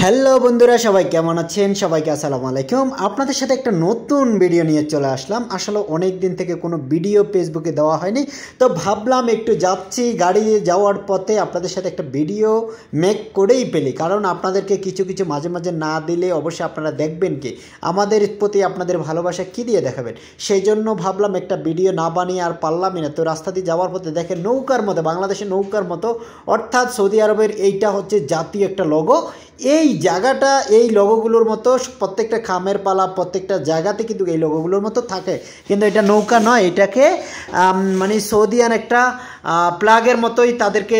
Hello বন্ধুরা, সবাই কেমন আছেন? সবাইকে আসসালামু আলাইকুম। আপনাদের সাথে একটা নতুন ভিডিও নিয়ে চলে আসলাম। আসলে অনেক দিন থেকে কোনো ভিডিও ফেসবুকে দেওয়া হয়নি, তো ভাবলাম একটু যাচ্ছি গাড়ি যাওয়ার পথে আপনাদের সাথে একটা ভিডিও মেক করেই ফেলি, কারণ আপনাদেরকে কিছু কিছু মাঝে মাঝে না দিলে অবশ্যই আপনারা দেখবেন কি আমাদের প্রতি আপনাদের ভালোবাসা কী দিয়ে দেখাবেন। সেই জন্য ভাবলাম একটা ভিডিও না বানিয়ে আর পারলামই না। তো রাস্তা দিয়ে যাওয়ার পথে দেখেন নৌকার মতো, বাংলাদেশের নৌকার মতো, অর্থাৎ সৌদি আরবের এইটা হচ্ছে জাতীয় একটা লোগো। এই জায়গাটা এই লোগোগুলোর মতো প্রত্যেকটা খামের পালা প্রত্যেকটা জায়গাতে কিন্তু এই লোগোগুলোর মতো থাকে, কিন্তু এটা নৌকা নয়, এটাকে মানে সৌদিয়ান একটা প্লাগের মতোই তাদেরকে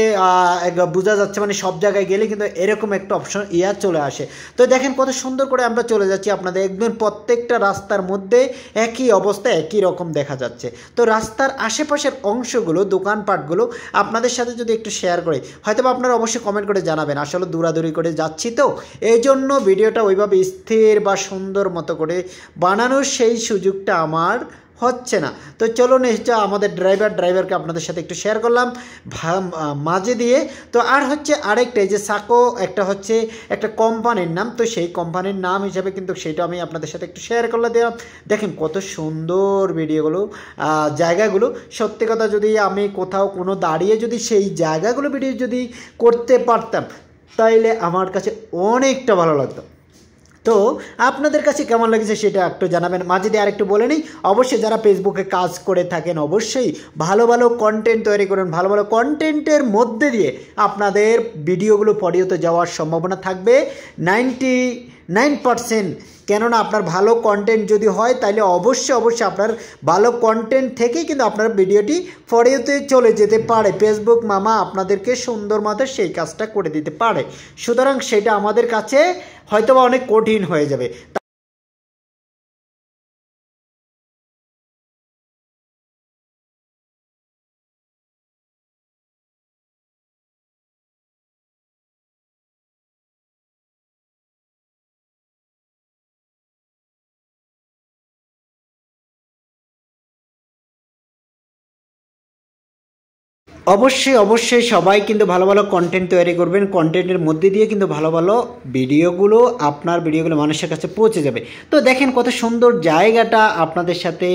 বোঝা যাচ্ছে। মানে সব জায়গায় গেলে কিন্তু এরকম একটা অপশন চলে আসে। তো দেখেন কত সুন্দর করে আমরা চলে যাচ্ছি আপনাদের একদম প্রত্যেকটা রাস্তার মধ্যে একই অবস্থা একই রকম দেখা যাচ্ছে। তো রাস্তার আশেপাশের অংশগুলো দোকানপাটগুলো আপনাদের সাথে যদি একটু শেয়ার করি, হয়তো আপনারা অবশ্যই কমেন্ট করে জানাবেন। আসলে দৌড়াদৌড়ি করে যাচ্ছি, তো এই জন্য ভিডিওটা ওইভাবে স্থির বা সুন্দর মতো করে বানানোর সেই সুযোগটা আমার হচ্ছে না। তো চলুন এটা আমাদের ড্রাইভারকে আপনাদের সাথে একটু শেয়ার করলাম মাঝে দিয়ে। তো আর হচ্ছে আরেকটা, এই যে সাকো একটা হচ্ছে একটা কোম্পানির নাম, তো সেই কোম্পানির নাম হিসাবে কিন্তু সেটা আমি আপনাদের সাথে একটু শেয়ার করলে দিলাম। দেখেন কত সুন্দর ভিডিওগুলো, জায়গাগুলো। সত্যি কথা, যদি আমি কোথাও কোনো দাঁড়িয়ে যদি সেই জায়গাগুলো ভিডিও যদি করতে পারতাম তাইলে আমার কাছে অনেকটা ভালো লাগতো। তো আপনাদের কাছে কেমন লাগছে সেটা একটু জানাবেন। মাঝে দিয়ে আরেকটু বলে নিই, অবশ্যই যারা ফেসবুকে কাজ করে থাকেন অবশ্যই ভালো ভালো কন্টেন্ট তৈরি করুন। ভালো ভালো কন্টেন্টের মধ্যে দিয়ে আপনাদের ভিডিওগুলো পডিওতে যাওয়ার সম্ভাবনা থাকবে 99%। কেননা আপনার ভালো কন্টেন্ট যদি হয় তাহলে অবশ্যই আপনার ভালো কন্টেন্ট থেকেই কিন্তু আপনার ভিডিওটি ফরিওতে চলে যেতে পারে। ফেসবুক মামা আপনাদেরকে সুন্দর মতো সেই কাজটা করে দিতে পারে। সুতরাং সেটা আমাদের কাছে হয়তোবা অনেক কঠিন হয়ে যাবে। অবশ্যই সবাই কিন্তু ভালো ভালো কন্টেন্ট তৈরি করবেন। কন্টেন্টের মধ্যে দিয়ে কিন্তু ভালো ভালো ভিডিওগুলো আপনার ভিডিওগুলো মানুষের কাছে পৌঁছে যাবে। তো দেখেন কত সুন্দর জায়গাটা আপনাদের সাথে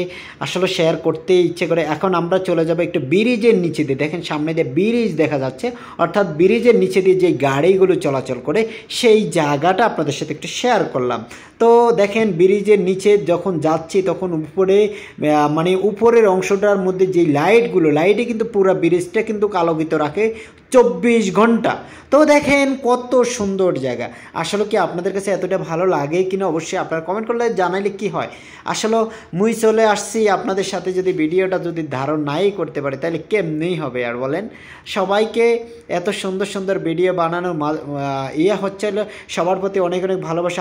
আসলে শেয়ার করতে ইচ্ছে করে। এখন আমরা চলে যাব একটু ব্রিজের নিচে দিয়ে। দেখেন সামনে দিয়ে ব্রিজ দেখা যাচ্ছে, অর্থাৎ ব্রিজের নিচে দিয়ে যে গাড়িগুলো চলাচল করে সেই জায়গাটা আপনাদের সাথে একটু শেয়ার করলাম। তো দেখেন ব্রিজের নিচে যখন যাচ্ছি তখন উপরে মানে উপরের অংশটার মধ্যে যে লাইটে কিন্তু পুরো ব্রিজটা কিন্তু আলোকিত রাখে 24 ঘন্টা। তো দেখেন কত সুন্দর জায়গা। আসলে কি আপনাদের কাছে এতটা ভালো লাগে কিনা অবশ্যই আপনারা কমেন্ট করলে জানাইলে কি হয়। আসলে মুই চলে আসছি আপনাদের সাথে, যদি ভিডিওটা যদি ধারণ নাই করতে পারে তাহলে কেমনেই হবে আর বলেন। সবাইকে এত সুন্দর সুন্দর ভিডিও বানানোর হচ্ছে সবার প্রতি অনেক অনেক ভালোবাসা।